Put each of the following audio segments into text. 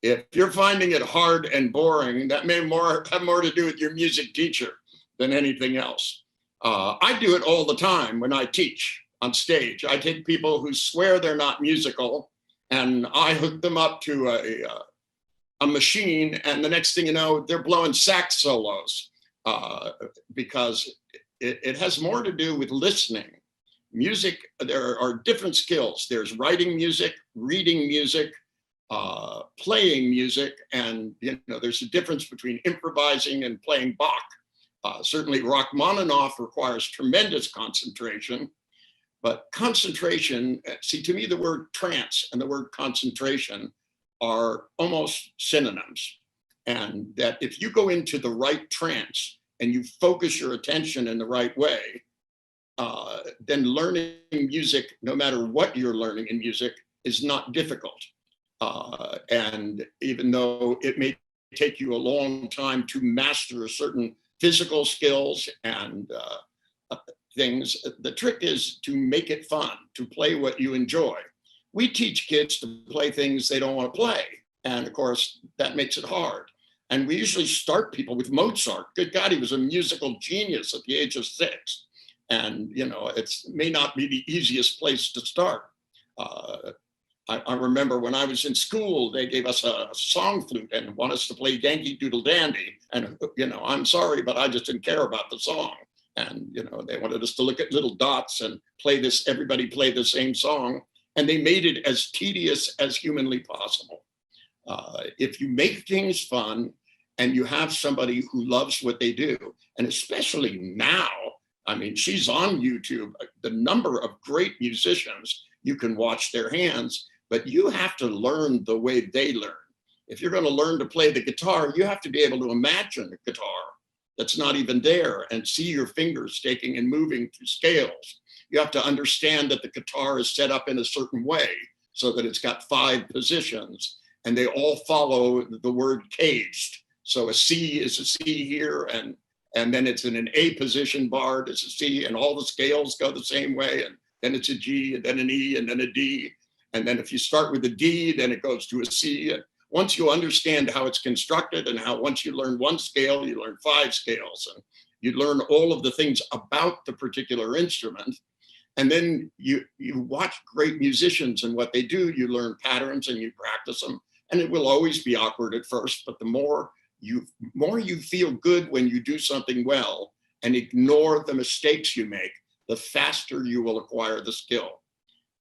If you're finding it hard and boring, that may have more to do with your music teacher than anything else. I do it all the time when I teach on stage. I take people who swear they're not musical, and I hook them up to a machine, and the next thing you know, they're blowing sax solos, because it has more to do with listening. Music, there are different skills. There's writing music, reading music, playing music, and there's a difference between improvising and playing Bach. Certainly Rachmaninoff requires tremendous concentration, but concentration, see, to me, the word trance and the word concentration are almost synonyms. And that if you go into the right trance and you focus your attention in the right way, then learning music, no matter what you're learning in music, is not difficult. And even though it may take you a long time to master certain physical skills and things, the trick is to make it fun, to play what you enjoy. We teach kids to play things they don't want to play. And of course, that makes it hard. And we usually start people with Mozart. Good God, he was a musical genius at the age of 6. And, it may not be the easiest place to start. I remember when I was in school, they gave us a song flute and want us to play Yankee Doodle Dandy. And, I'm sorry, but I just didn't care about the song. And, they wanted us to look at little dots and play this, everybody play the same song. And they made it as tedious as humanly possible. If you make things fun and you have somebody who loves what they do, and especially now, I mean, she's on YouTube, the number of great musicians, you can watch their hands, but you have to learn the way they learn. If you're going to learn to play the guitar, you have to be able to imagine a guitar that's not even there and see your fingers taking and moving through scales. You have to understand that the guitar is set up in a certain way so that it's got 5 positions and they all follow the word caged. So a C is a C here, and then it's in an A position barred as a C, and all the scales go the same way, and then it's a G, and then an E, and then a D. And then if you start with a D, then it goes to a C. And once you understand how it's constructed and how once you learn one scale, you learn 5 scales, and you learn all of the things about the particular instrument. And then you watch great musicians and what they do, you learn patterns and you practice them. And it will always be awkward at first, but the more you feel good when you do something well and ignore the mistakes you make, the faster you will acquire the skill.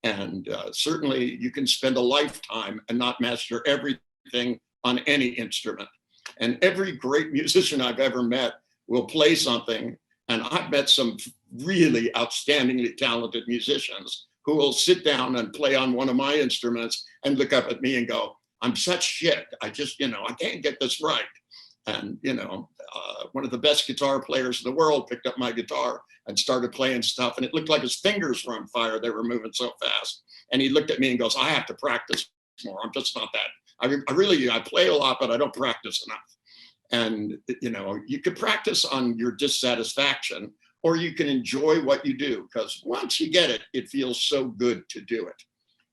And certainly you can spend a lifetime and not master everything on any instrument. And every great musician I've ever met will play something. And I've met some really outstandingly talented musicians who will sit down and play on one of my instruments and look up at me and go, I'm such shit. I just, I can't get this right. And, one of the best guitar players in the world picked up my guitar and started playing stuff. And it looked like his fingers were on fire. They were moving so fast. And he looked at me and goes, I have to practice more. I'm just not that. I play a lot, but I don't practice enough. And, you could practice on your dissatisfaction, or you can enjoy what you do, because once you get it, it feels so good to do it.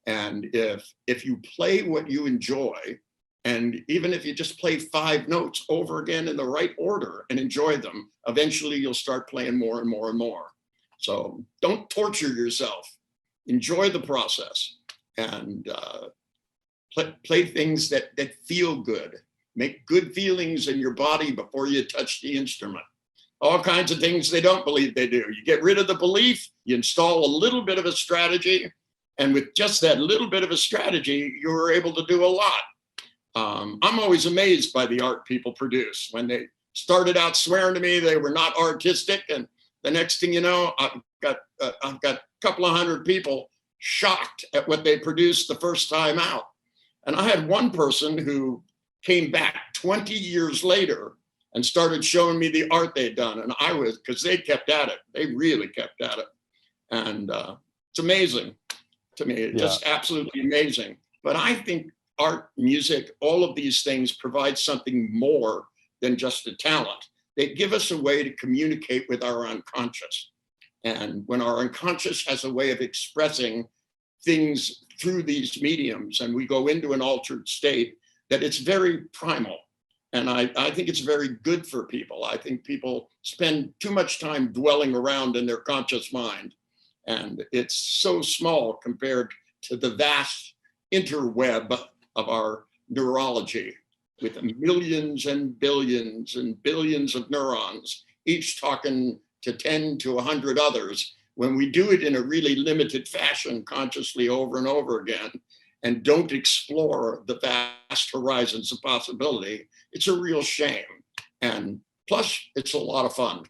And if you play what you enjoy, and even if you just play 5 notes over again in the right order and enjoy them, eventually you'll start playing more and more and more. So don't torture yourself. Enjoy the process and play things that feel good. Make good feelings in your body before you touch the instrument. All kinds of things they don't believe they do. You get rid of the belief, you install a little bit of a strategy, and with just that little bit of a strategy, you're able to do a lot. I'm always amazed by the art people produce. When they started out swearing to me they were not artistic, and the next thing you know, I've got a couple of hundred people shocked at what they produced the first time out. And I had one person who came back 20 years later and started showing me the art they'd done. And I was, because they kept at it. They really kept at it. And it's amazing to me, just absolutely amazing. But I think art, music, all of these things provide something more than just a talent. They give us a way to communicate with our unconscious. And when our unconscious has a way of expressing things through these mediums and we go into an altered state, that it's very primal. And I think it's very good for people. I think people spend too much time dwelling around in their conscious mind. And it's so small compared to the vast interweb of our neurology, with millions and billions of neurons, each talking to 10 to 100 others. When we do it in a really limited fashion, consciously over and over again, and don't explore the vast horizons of possibility, it's a real shame. And plus, it's a lot of fun.